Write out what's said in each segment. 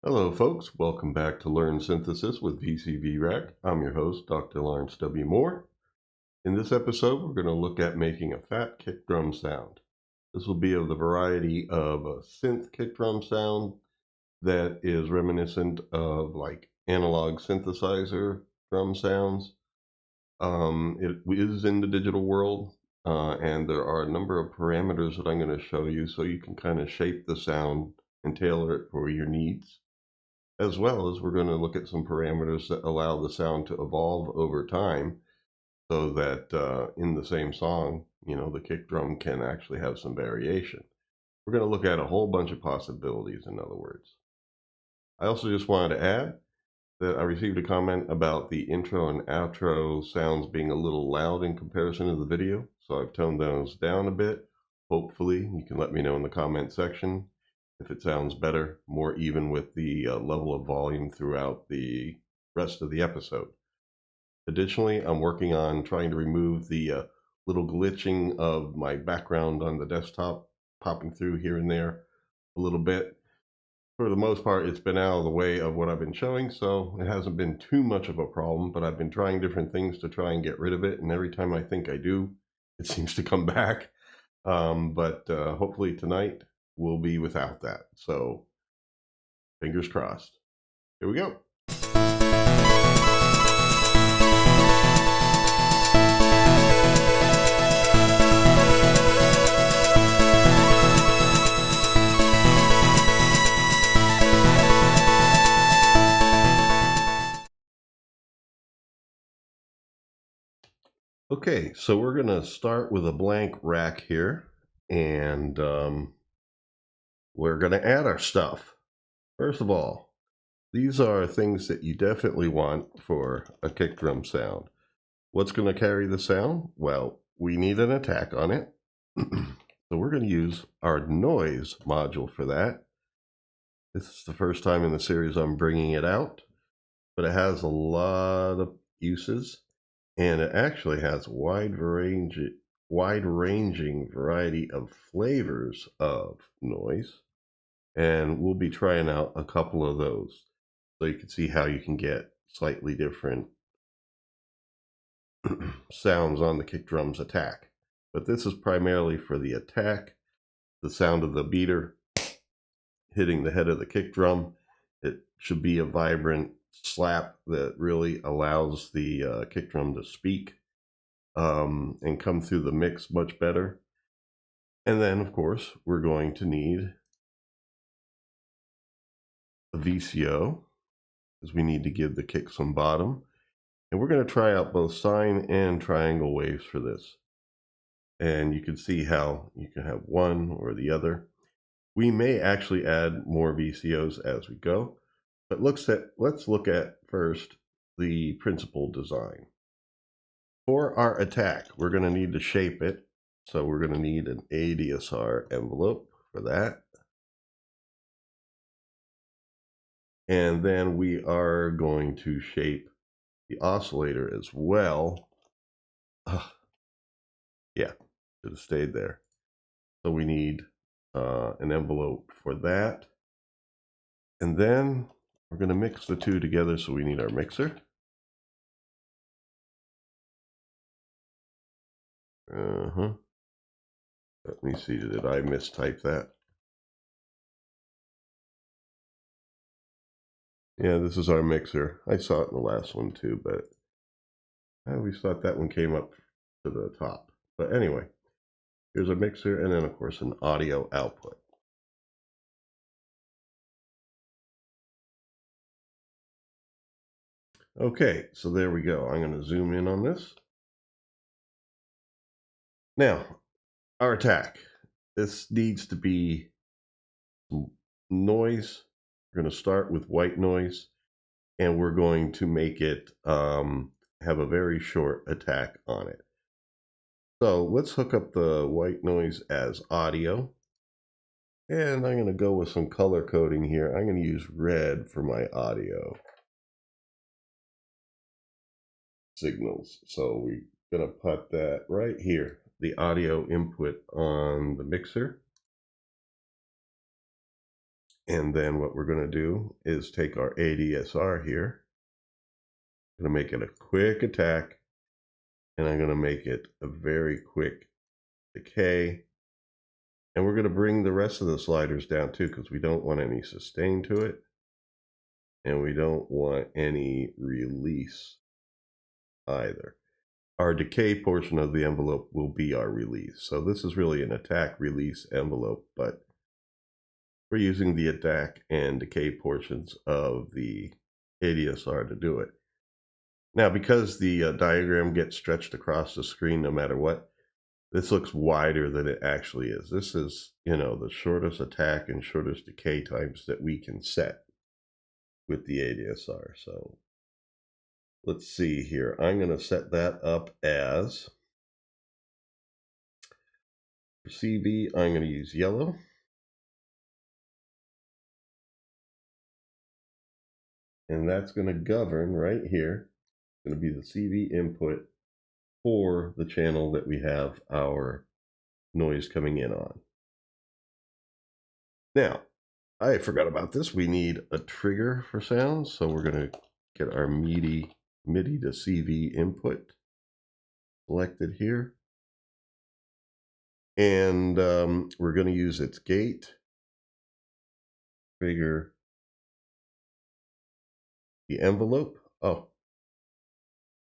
Hello folks, welcome back to Learn Synthesis with VCV Rack. I'm your host, Dr. Lawrence W. Moore. In this episode, we're going to look at making a fat kick drum sound. This will be of the variety of a synth kick drum sound that is reminiscent of like analog synthesizer drum sounds. It is in the digital world, and there are a number of parameters that I'm going to show you so you can kind of shape the sound and tailor it for your needs. As well as we're going to look at some parameters that allow the sound to evolve over time so that in the same song, the kick drum can actually have some variation. We're going to look at a whole bunch of possibilities, in other words. I also just wanted to add that I received a comment about the intro and outro sounds being a little loud in comparison to the video, so I've toned those down a bit. Hopefully, you can let me know in the comment section if it sounds better, more even with the level of volume throughout the rest of the episode. Additionally, I'm working on trying to remove the little glitching of my background on the desktop, popping through here and there a little bit. For the most part, it's been out of the way of what I've been showing, so it hasn't been too much of a problem, but I've been trying different things to try and get rid of it, and every time I think I do, it seems to come back. But hopefully tonight will be without that. So fingers crossed. Here we go. Okay, so we're going to start with a blank rack here, and we're going to add our stuff. First of all, these are things that you definitely want for a kick drum sound. What's going to carry the sound? Well, we need an attack on it. So we're going to use our noise module for that. This is the first time in the series I'm bringing it out, but it has a lot of uses, and it actually has a wide-ranging variety of flavors of noise, and we'll be trying out a couple of those so you can see how you can get slightly different sounds on the kick drum's attack. But this is primarily for the attack, the sound of the beater hitting the head of the kick drum. It should be a vibrant slap that really allows the kick drum to speak and come through the mix much better. And then, of course, we're going to need a VCO, because we need to give the kick some bottom. And we're going to try out both sine and triangle waves for this. And you can see how you can have one or the other. We may actually add more VCOs as we go, but let's look at first the principal design. For our attack, we're going to need to shape it. So we're going to need an ADSR envelope for that. And then we are going to shape the oscillator as well. Yeah, should have stayed there. So we need an envelope for that. And then we're going to mix the two together, so we need our mixer. Let me see, did I mistype that? Yeah, this is our mixer. I saw it in the last one too, but I always thought that one came up to the top. But anyway, here's a mixer, and then of course an audio output. Okay, so there we go. I'm going to zoom in on this. Now, our attack. This needs to be some noise. We're going to start with white noise, and we're going to make it have a very short attack on it. So let's hook up the white noise as audio. And I'm going to go with some color coding here. I'm going to use red for my audio signals. So we're going to put that right here, the audio input on the mixer. And then what we're going to do is take our ADSR here. I'm going to make it a quick attack, and I'm going to make it a very quick decay. And we're going to bring the rest of the sliders down too, because we don't want any sustain to it. And we don't want any release either. Our decay portion of the envelope will be our release. So this is really an attack release envelope, but we're using the attack and decay portions of the ADSR to do it. Now, because the diagram gets stretched across the screen no matter what, this looks wider than it actually is. This is, the shortest attack and shortest decay times that we can set with the ADSR. So let's see here. I'm going to set that up as, for CV, I'm going to use yellow. And that's going to govern right here. It's going to be the CV input for the channel that we have our noise coming in on. Now, I forgot about this. We need a trigger for sounds. So we're going to get our MIDI to CV input selected here. And we're going to use its gate, trigger the envelope. Oh,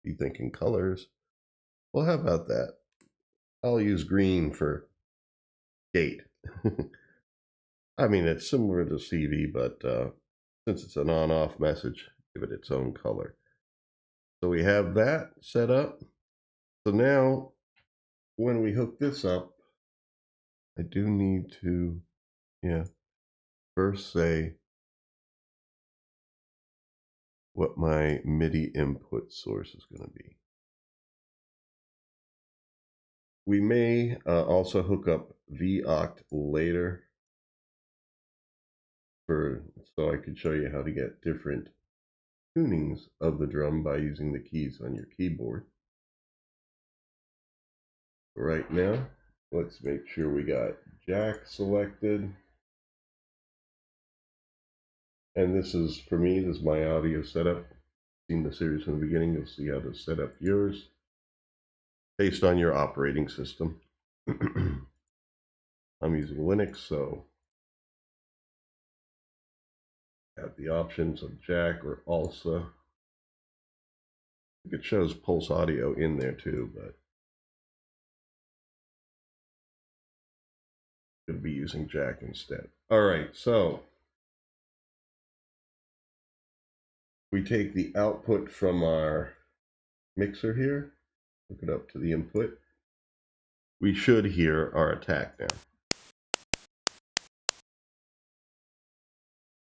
be thinking colors. Well, how about that? I'll use green for gate. I mean, it's similar to CV, but since it's an on-off message, give it its own color. So we have that set up. So now, when we hook this up, I do need to, first say what my MIDI input source is going to be. We may also hook up VOCT later, so I could show you how to get different tunings of the drum by using the keys on your keyboard. Right now, let's make sure we got jack selected. And this is, for me, this is my audio setup. Seen the series from the beginning, you'll see how to set up yours based on your operating system. I'm using Linux, so I have the options of jack or ALSA. I think it shows pulse audio in there too, but I'm going to be using jack instead. All right, so we take the output from our mixer here, hook it up to the input. We should hear our attack now.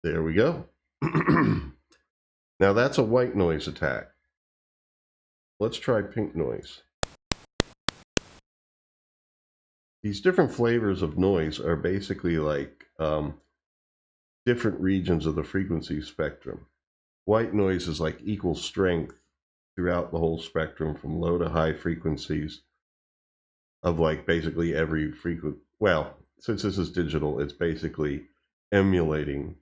There we go. Now that's a white noise attack. Let's try pink noise. These different flavors of noise are basically like different regions of the frequency spectrum. White noise is like equal strength throughout the whole spectrum from low to high frequencies of like basically every frequency. Well, since this is digital, it's basically emulating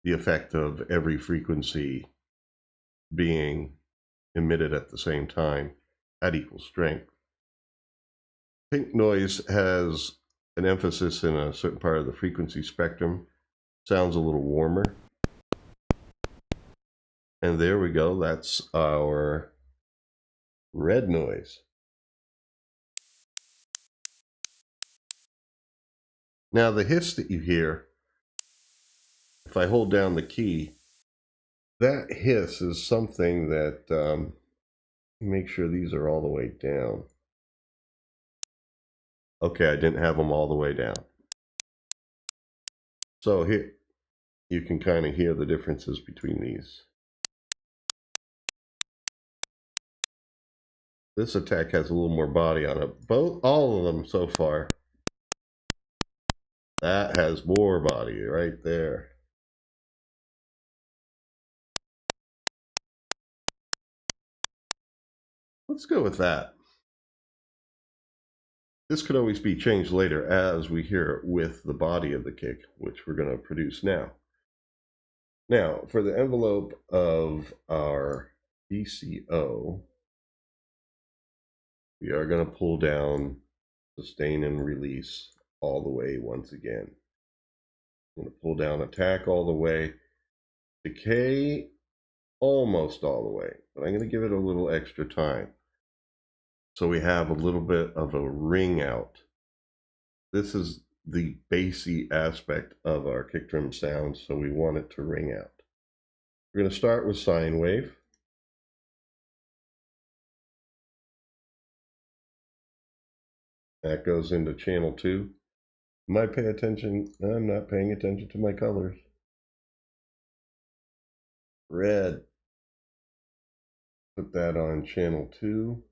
the effect of every frequency being emitted at the same time at equal strength. Pink noise has an emphasis in a certain part of the frequency spectrum. Sounds a little warmer. And there we go. That's our red noise. Now the hiss that you hear, if I hold down the key, that hiss is something that, make sure these are all the way down. Okay, I didn't have them all the way down. So here, you can kind of hear the differences between these. This attack has a little more body on it. All of them so far. That has more body right there. Let's go with that. This could always be changed later as we hear it with the body of the kick, which we're going to produce now. Now, for the envelope of our VCO, we are going to pull down, sustain, and release all the way once again. I'm going to pull down attack all the way, decay almost all the way, but I'm going to give it a little extra time. So we have a little bit of a ring out. This is the bassy aspect of our kick drum sound, so we want it to ring out. We're going to start with sine wave. That goes into channel 2. Might pay attention. I'm not paying attention to my colors. Red. Put that on channel 2.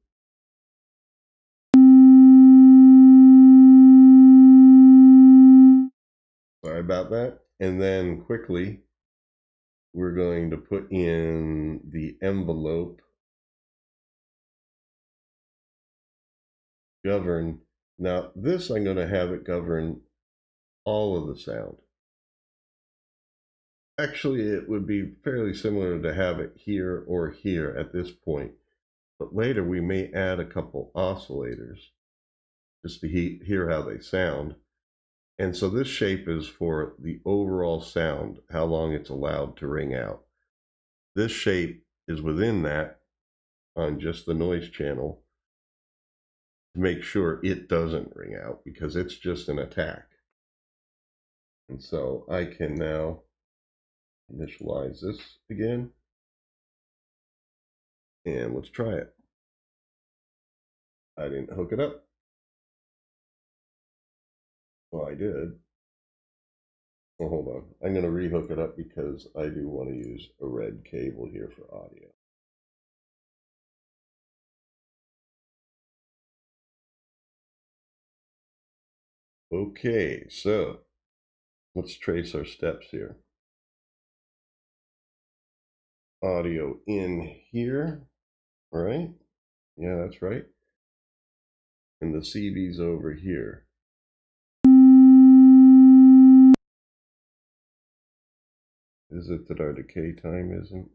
Sorry about that. And then quickly, we're going to put in the envelope govern. Now this, I'm going to have it govern all of the sound. Actually, it would be fairly similar to have it here or here at this point. But later we may add a couple oscillators just to hear how they sound. And so this shape is for the overall sound, how long it's allowed to ring out. This shape is within that on just the noise channel to make sure it doesn't ring out because it's just an attack. And so I can now initialize this again. And let's try it. I didn't hook it up. Well, I did. Well, hold on. I'm going to rehook it up because I do want to use a red cable here for audio. Okay, so let's trace our steps here. Audio in here, right? Yeah, that's right. And the CV's over here. Is it that our decay time isn't?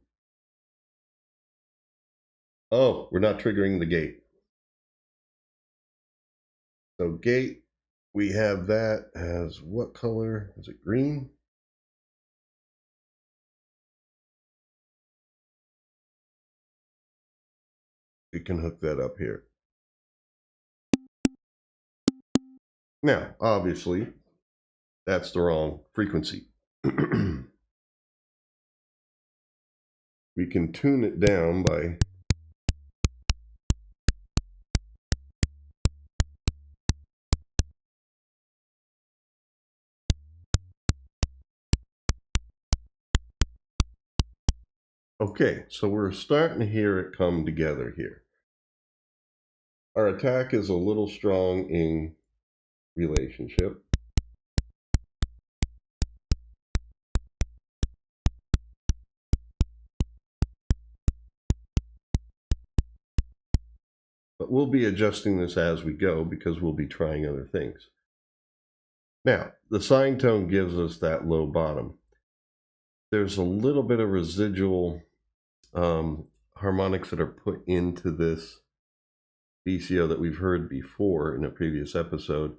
Oh, we're not triggering the gate. So gate, we have that as what color? Is it green? We can hook that up here. Now, obviously, that's the wrong frequency. We can tune it down by okay, so we're starting to hear it come together here. Our attack is a little strong in relationship. But we'll be adjusting this as we go because we'll be trying other things. Now, the sine tone gives us that low bottom. There's a little bit of residual harmonics that are put into this VCO that we've heard before in a previous episode,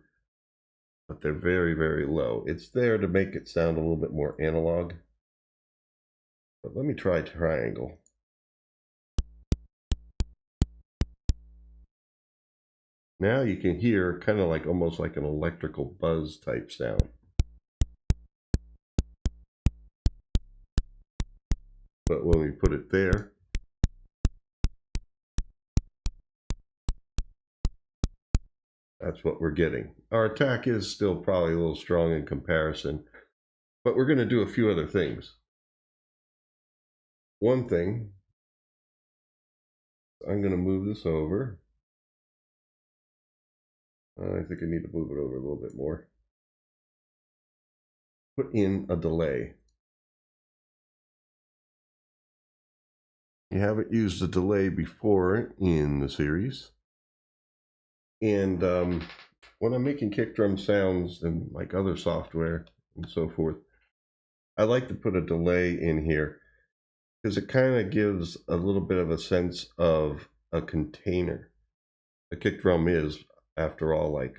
but they're very, very low. It's there to make it sound a little bit more analog. But let me try triangle. Now you can hear kind of like almost like an electrical buzz type sound. But when we put it there, that's what we're getting. Our attack is still probably a little strong in comparison, but we're going to do a few other things. One thing, I'm going to move this over. I think I need to move it over a little bit more. Put in a delay. You haven't used a delay before in the series. And when I'm making kick drum sounds and like other software and so forth, I like to put a delay in here because it kind of gives a little bit of a sense of a container. A kick drum is, after all, like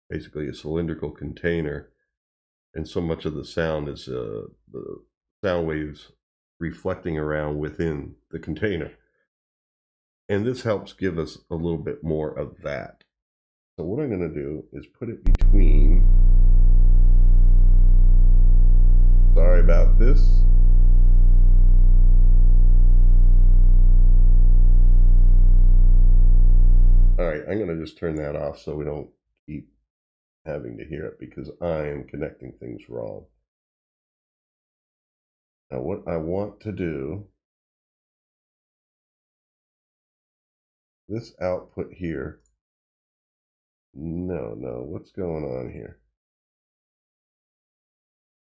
basically a cylindrical container, and so much of the sound is the sound waves reflecting around within the container. And this helps give us a little bit more of that. So what I'm going to do is put it between, sorry about this, all right, I'm going to just turn that off so we don't keep having to hear it because I am connecting things wrong. Now what I want to do, this output here, no, what's going on here?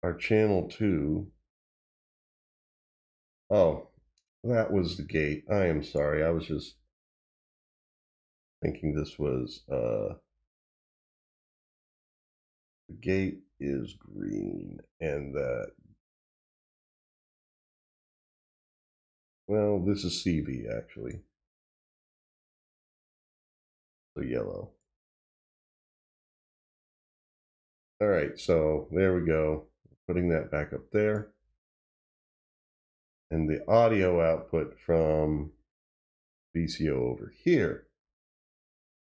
Our channel 2, oh, that was the gate. I am sorry, I was just thinking this was, the gate is green and that, well, this is CV actually, so yellow. All right, so there we go. Putting that back up there. And the audio output from VCO over here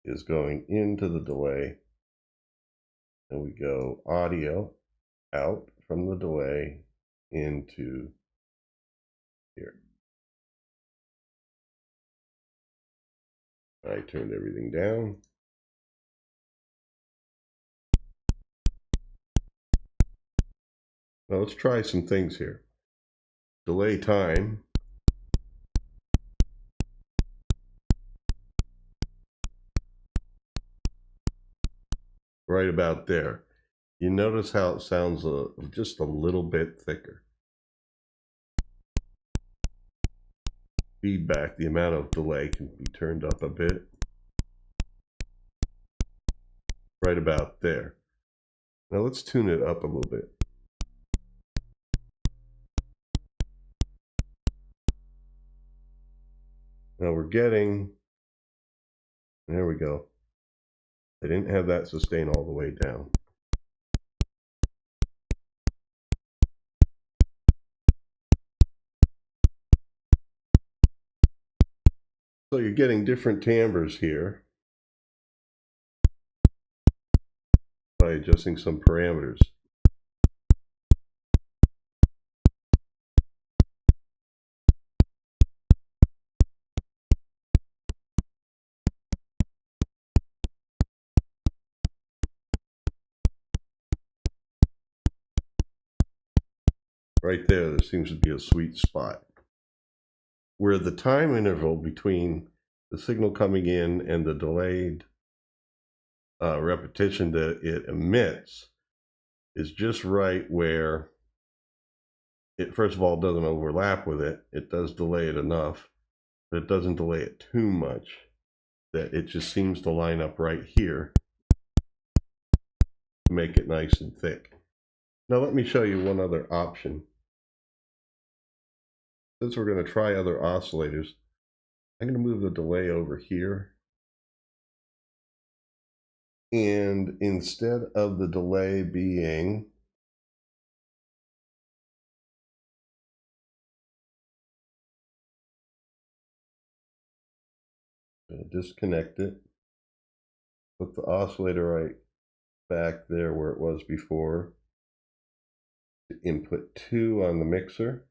is going into the delay. And we go audio out from the delay into here. I turned everything down. Now let's try some things here. Delay time. Right about there. You notice how it sounds just a little bit thicker. Feedback, the amount of delay can be turned up a bit. Right about there. Now let's tune it up a little bit. Now we're getting, there we go. I didn't have that sustain all the way down. So you're getting different timbres here by adjusting some parameters. Right there seems to be a sweet spot where the time interval between the signal coming in and the delayed repetition that it emits is just right where it, first of all, doesn't overlap with it. It does delay it enough, but it doesn't delay it too much that it just seems to line up right here to make it nice and thick. Now let me show you one other option. Since we're going to try other oscillators, I'm going to move the delay over here. And instead of the delay being disconnect it, put the oscillator right back there where it was before, input 2 on the mixer.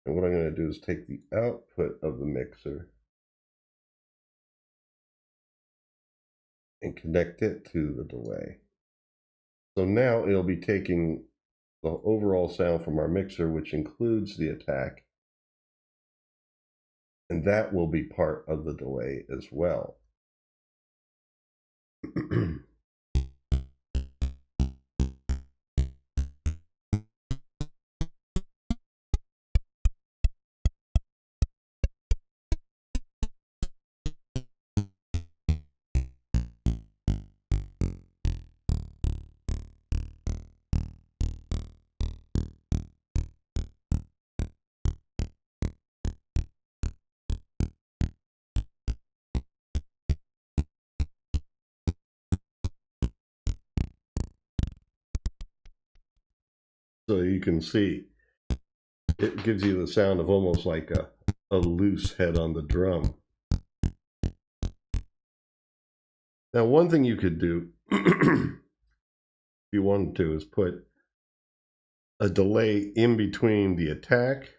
And what I'm going to do is take the output of the mixer and connect it to the delay. So now it'll be taking the overall sound from our mixer, which includes the attack, and that will be part of the delay as well. So you can see it gives you the sound of almost like a loose head on the drum. Now, one thing you could do, if you wanted to, is put a delay in between the attack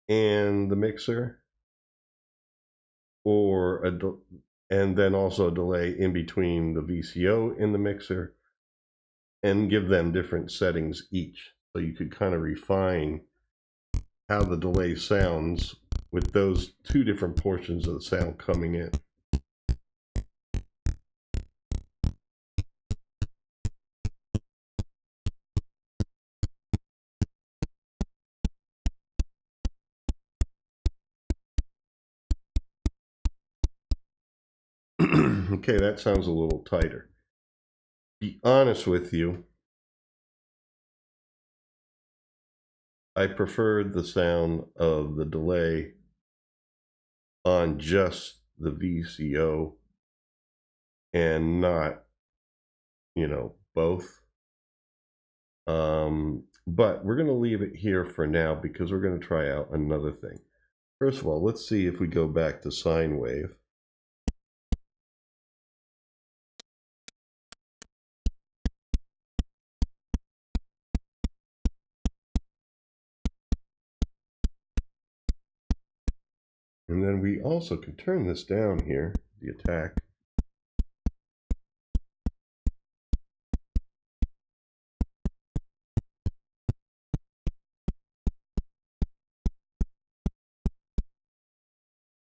and the mixer, or and then also a delay in between the VCO and the mixer, and give them different settings each. So you could kind of refine how the delay sounds with those two different portions of the sound coming in. Okay, that sounds a little tighter. Be honest with you, I preferred the sound of the delay on just the VCO and not, both. But we're going to leave it here for now because we're going to try out another thing. First of all, let's see if we go back to sine wave. And then we also can turn this down here, the attack.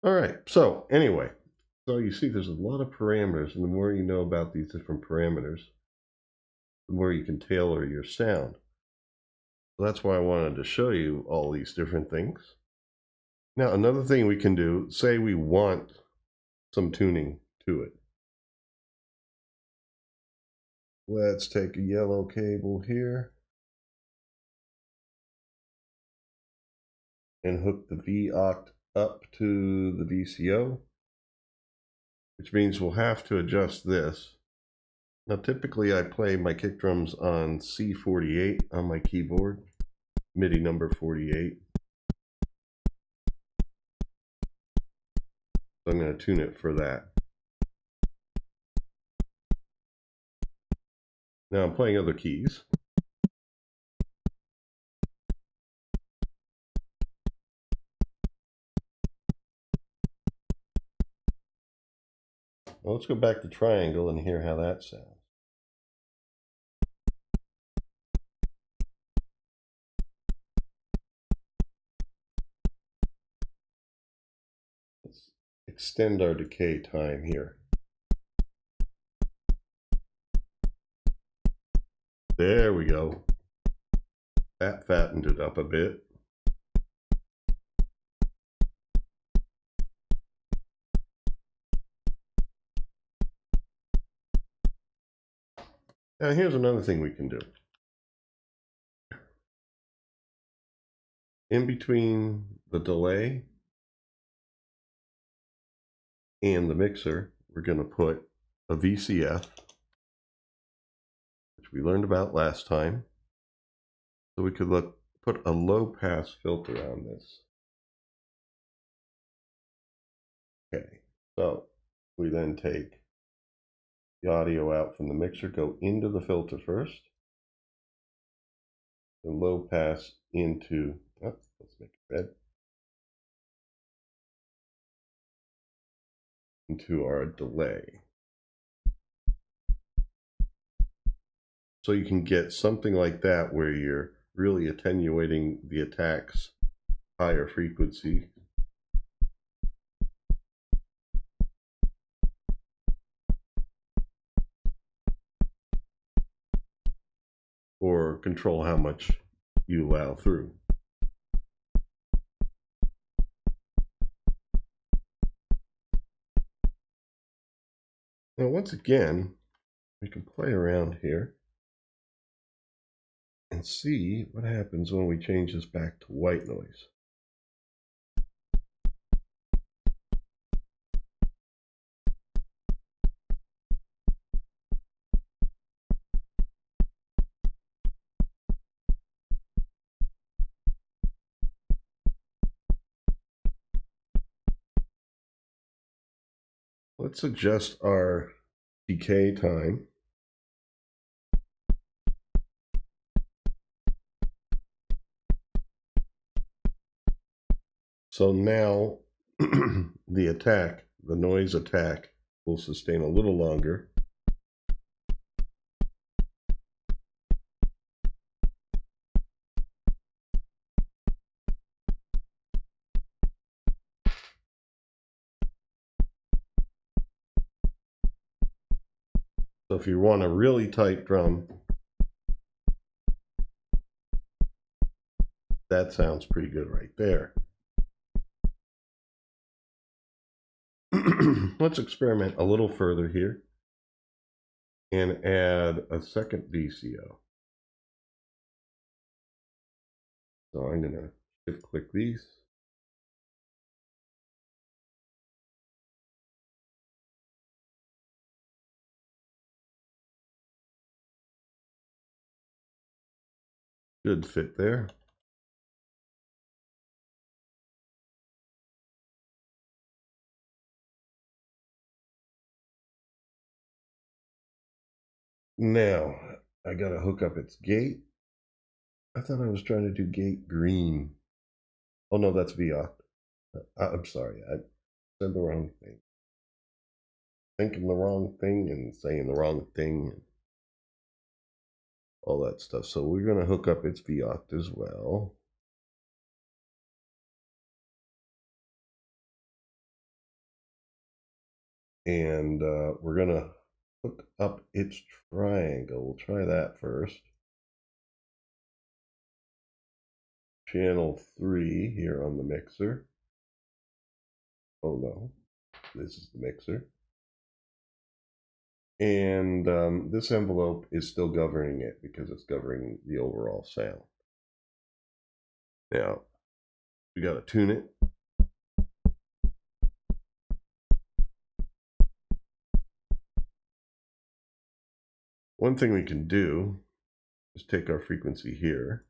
All right, so anyway, so you see there's a lot of parameters, and the more you know about these different parameters, the more you can tailor your sound. So that's why I wanted to show you all these different things. Now, another thing we can do, say we want some tuning to it. Let's take a yellow cable here and hook the V-oct up to the VCO, which means we'll have to adjust this. Now, typically I play my kick drums on C48 on my keyboard, MIDI number 48. So I'm going to tune it for that. Now I'm playing other keys. Well, let's go back to triangle and hear how that sounds. Let's extend our decay time here. There we go. That fattened it up a bit. Now here's another thing we can do. In between the delay and the mixer, we're going to put a VCF, which we learned about last time. So we could put a low pass filter on this. Okay, so we then take the audio out from the mixer, go into the filter first, and low pass into, let's make it red, into our delay. So you can get something like that where you're really attenuating the attack's higher frequency. Or control how much you allow through. Now once again, we can play around here and see what happens when we change this back to white noise. Let's adjust our decay time. So now the noise attack will sustain a little longer. So if you want a really tight drum, that sounds pretty good right there. Let's experiment a little further here and add a second VCO. So I'm going to shift click these. Should fit there. Now I got to hook up its gate. I thought I was trying to do gate green. Oh no, that's VOC. I'm sorry, I said the wrong thing. Thinking the wrong thing and saying the wrong thing. And all that stuff. So we're going to hook up its VOC as well. And we're going to hook up its triangle. We'll try that first. Channel 3 here on the mixer. Oh no, this is the mixer. And this envelope is still governing it because it's governing the overall sound. Now, we got to tune it. One thing we can do is take our frequency here.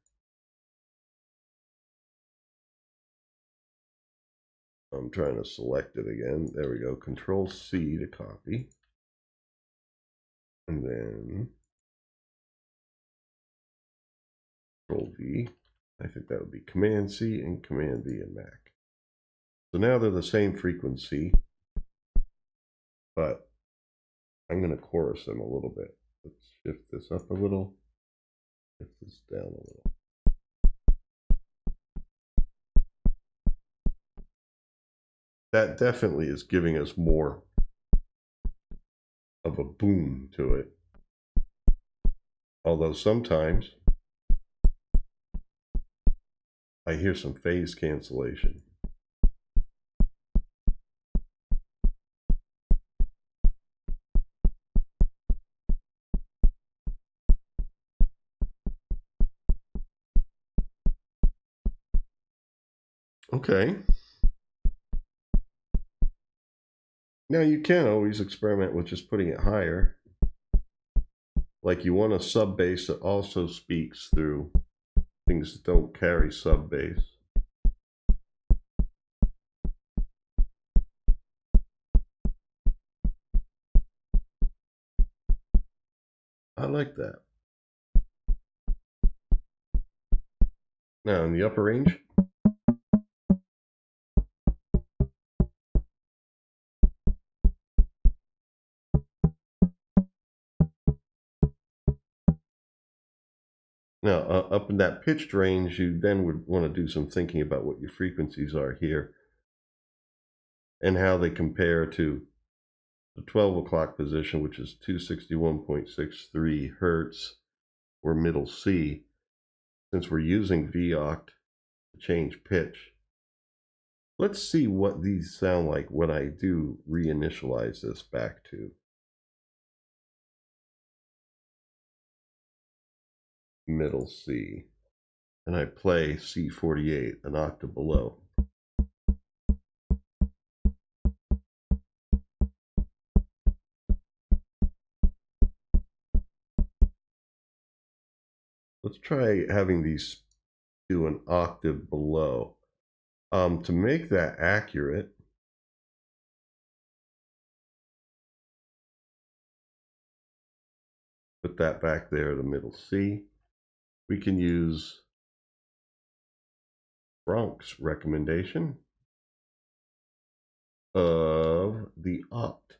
I'm trying to select it again. There we go. Control C to copy. And then Control V. I think that would be Command C and Command V in Mac. So now they're the same frequency, but I'm going to chorus them a little bit. Let's shift this up a little, shift this down a little. That definitely is giving us more of a boom to it. Although sometimes I hear some phase cancellation. Okay. Now you can always experiment with just putting it higher. Like you want a sub bass that also speaks through things that don't carry sub bass. I like that. Now in the upper range, now up in that pitched range, you then would want to do some thinking about what your frequencies are here and how they compare to the 12 o'clock position, which is 261.63 hertz, or middle C. Since we're using VOC to change pitch, let's see what these sound like when I do reinitialize this back to middle C, and I play C48, an octave below. Let's try having these do an octave below. To make that accurate, Put that back there, the middle C. We can use Frank's recommendation of the oct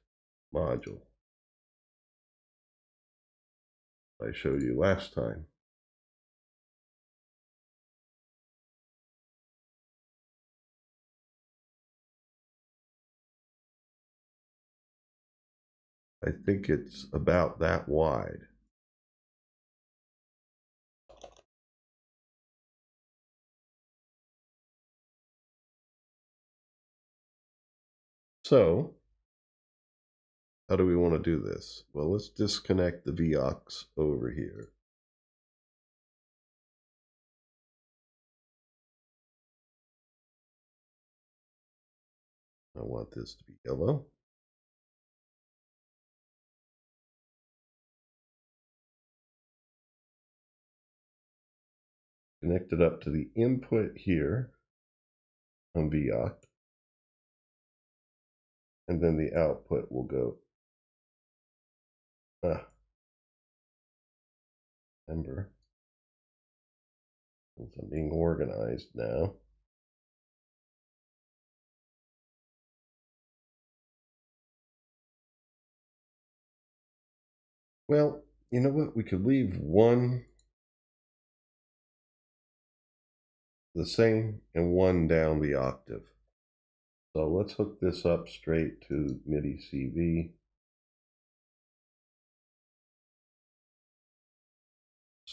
module I showed you last time. I think it's about that wide. So, how do we want to do this? Well, let's disconnect the Vox over here. I want this to be yellow. Connect it up to the input here on Vox. And then the output will go. Remember, since I'm being organized now. Well, you know what? We could leave one the same and one down the octave. So let's hook this up straight to MIDI CV.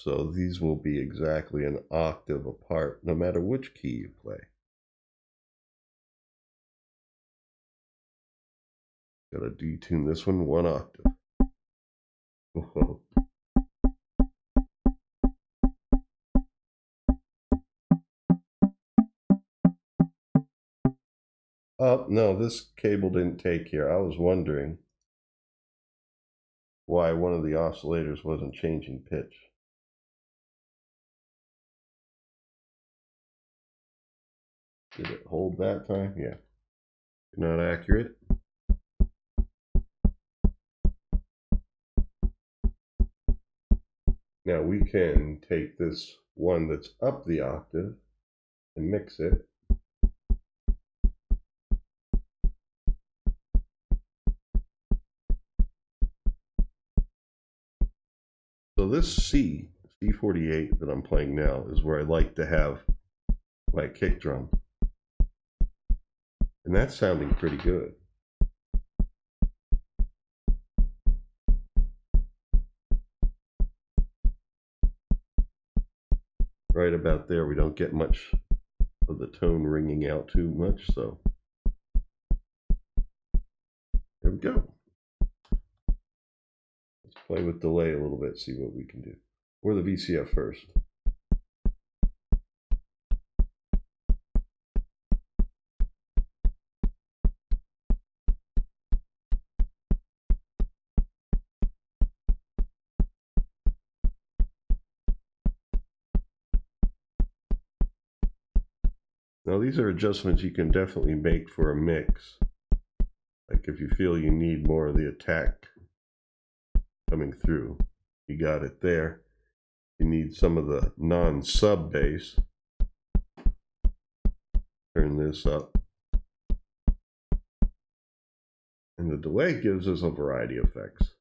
So these will be exactly an octave apart, no matter which key you play. Gotta detune this one octave. Whoa. Oh, no, this cable didn't take here. I was wondering why one of the oscillators wasn't changing pitch. Did it hold that time? Yeah. Not accurate. Now we can take this one that's up the octave and mix it. So this C48 that I'm playing now is where I like to have my kick drum. And that's sounding pretty good. Right about there, we don't get much of the tone ringing out too much, so there we go. Let's play with delay a little bit, see what we can do. Or the VCF first. Now these are adjustments you can definitely make for a mix. Like if you feel you need more of the attack coming through, you got it there. You need some of the non-sub bass. Turn this up. And the delay gives us a variety of effects.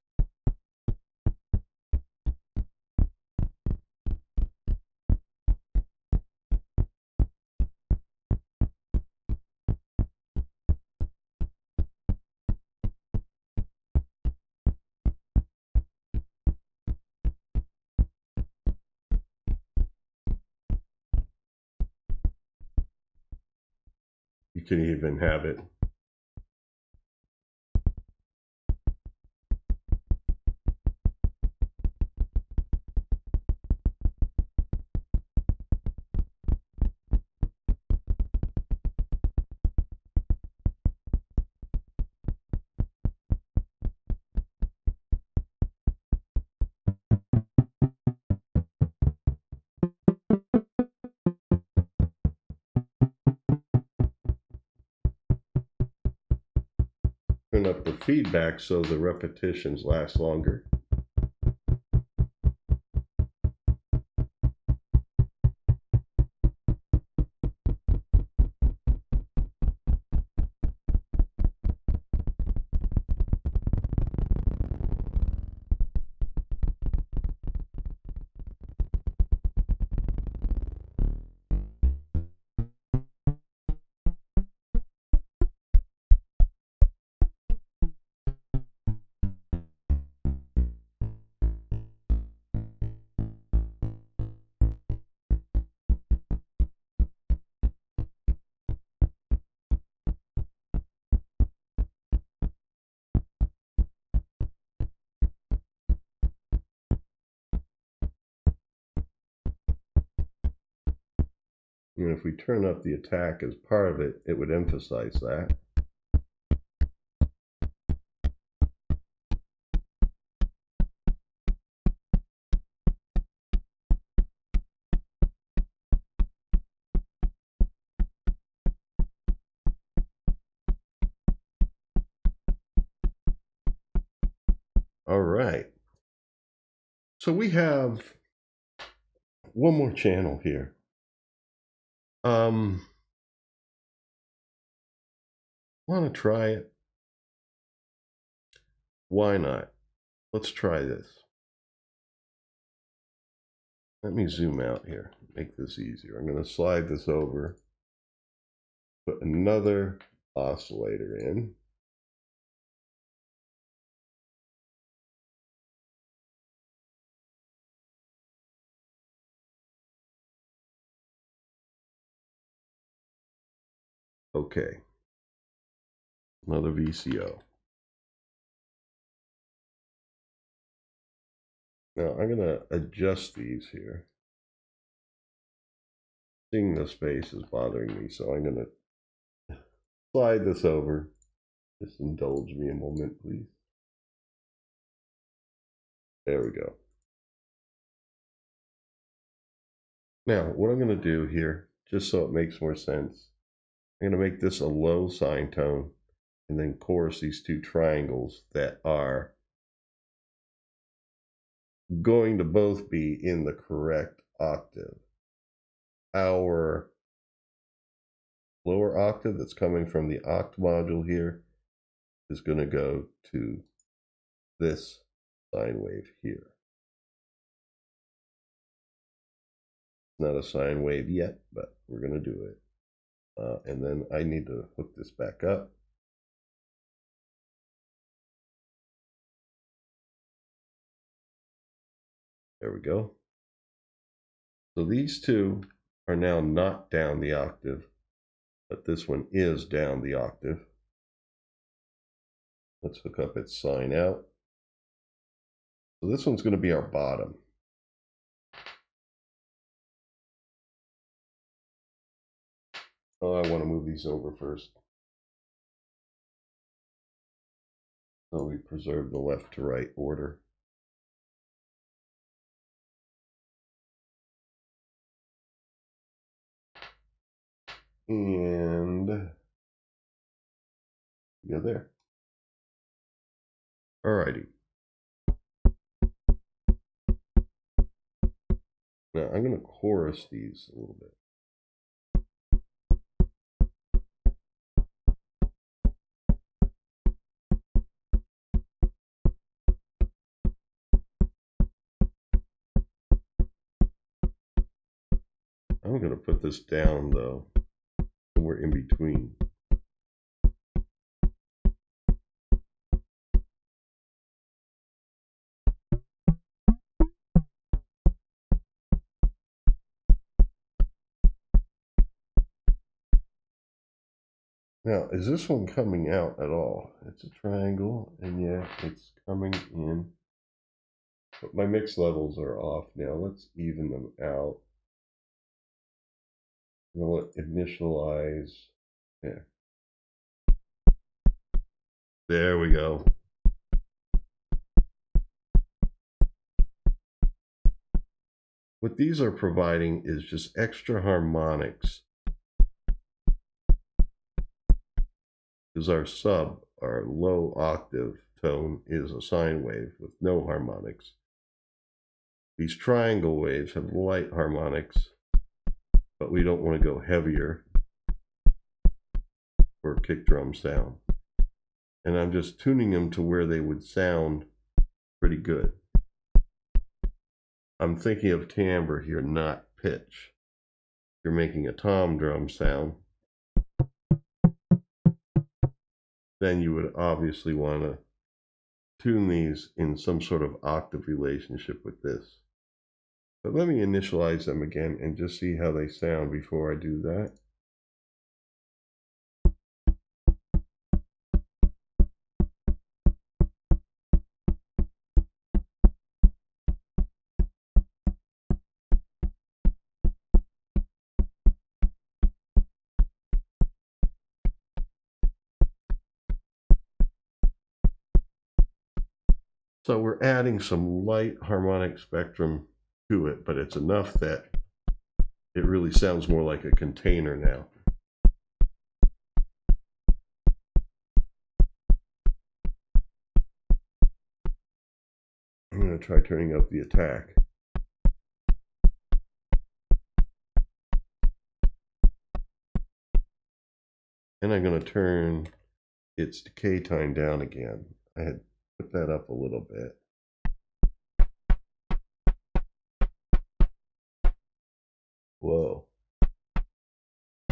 You can even have it turn up the feedback so the repetitions last longer. And if we turn up the attack as part of it, it would emphasize that. All right. So we have one more channel here. Want to try it? Why not? Let's try this. Let me zoom out here, make this easier. I'm going to slide this over, put another oscillator in. Okay, another VCO. Now I'm going to adjust these here. Seeing the space is bothering me, so I'm going to slide this over. Just indulge me a moment, please. There we go. Now, what I'm going to do here, just so it makes more sense, I'm going to make this a low sine tone and then chorus these two triangles that are going to both be in the correct octave. Our lower octave that's coming from the oct module here is going to go to this sine wave here. Not a sine wave yet, but we're going to do it. And then I need to hook this back up. There we go. So these two are now not down the octave, but this one is down the octave. Let's hook up its sine out. So this one's going to be our bottom. Oh, I want to move these over first, so we preserve the left to right order. And go there. Alrighty. Now I'm going to chorus these a little bit. I'm going to put this down though, somewhere in between. Now, is this one coming out at all? It's a triangle, and yeah, it's coming in. But my mix levels are off now. Let's even them out. I'm going to initialize. Yeah. There we go. What these are providing is just extra harmonics. Because our sub, our low octave tone, is a sine wave with no harmonics. These triangle waves have light harmonics, but we don't want to go heavier for a kick drum sound. And I'm just tuning them to where they would sound pretty good. I'm thinking of timbre here, not pitch. If you're making a tom drum sound, then you would obviously want to tune these in some sort of octave relationship with this. But let me initialize them again and just see how they sound before I do that. So we're adding some light harmonic spectrum to it, but it's enough that it really sounds more like a container now. I'm going to try turning up the attack. And I'm going to turn its decay time down again. I had put that up a little bit. Whoa.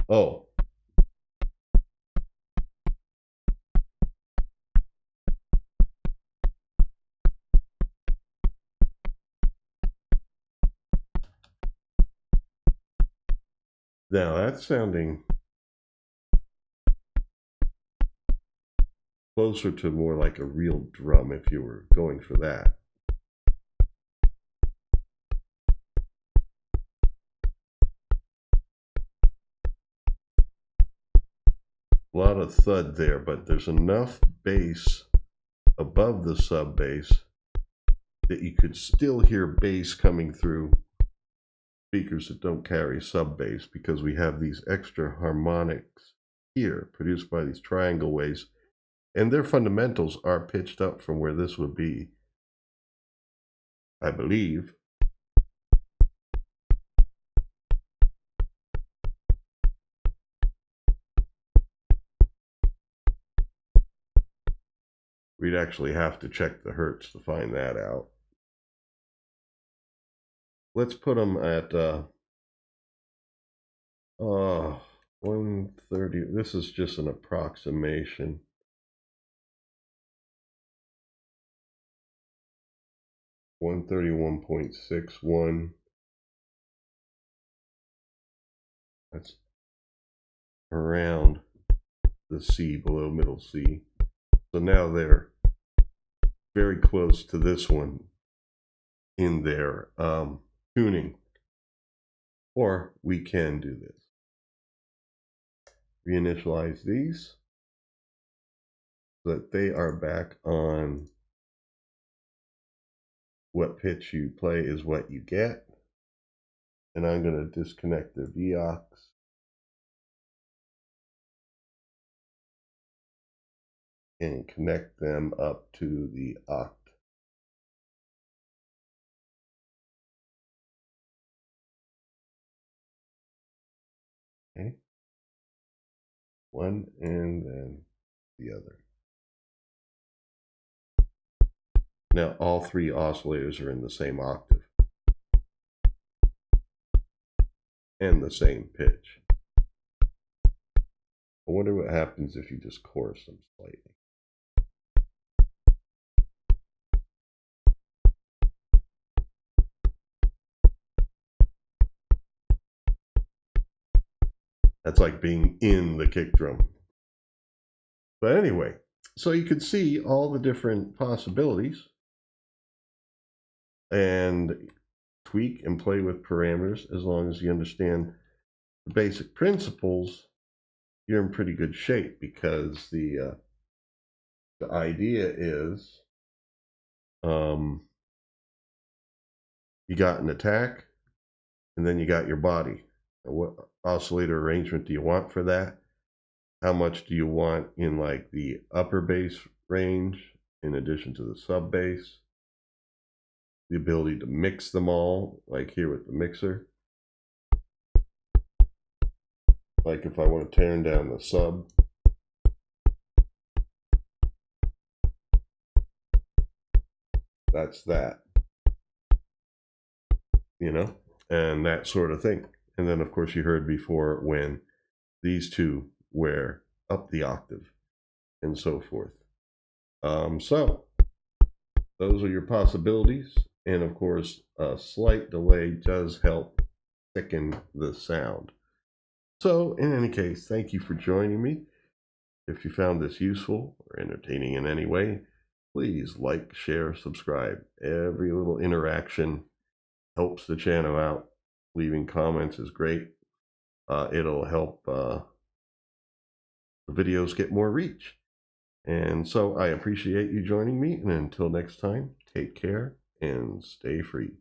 Oh. Now that's sounding closer to more like a real drum if you were going for that. A lot of thud there, but there's enough bass above the sub bass that you could still hear bass coming through speakers that don't carry sub bass, because we have these extra harmonics here produced by these triangle waves, and their fundamentals are pitched up from where this would be, I believe. We'd actually have to check the hertz to find that out. Let's put them at 130. This is just an approximation. (131.61). That's around the C, below middle C. So now they're very close to this one in their tuning. Or we can do this. Reinitialize these so that they are back on what pitch you play is what you get. And I'm going to disconnect the Vox and connect them up to the oct. Okay. One and then the other. Now all three oscillators are in the same octave and the same pitch. I wonder what happens if you just chorus them slightly. That's like being in the kick drum. But anyway, so you can see all the different possibilities and tweak and play with parameters. As long as you understand the basic principles, you're in pretty good shape, because the idea is you got an attack and then you got your body. What oscillator arrangement do you want for that? How much do you want in like the upper bass range in addition to the sub bass? The ability to mix them all, like here with the mixer. Like if I want to turn down the sub, that's that, you know, and that sort of thing. And then of course you heard before when these two were up the octave and so forth. So those are your possibilities. And of course, a slight delay does help thicken the sound. So in any case, thank you for joining me. If you found this useful or entertaining in any way, please like, share, subscribe. Every little interaction helps the channel out. Leaving comments is great. It'll help the videos get more reach. And so I appreciate you joining me. And until next time, take care and stay free.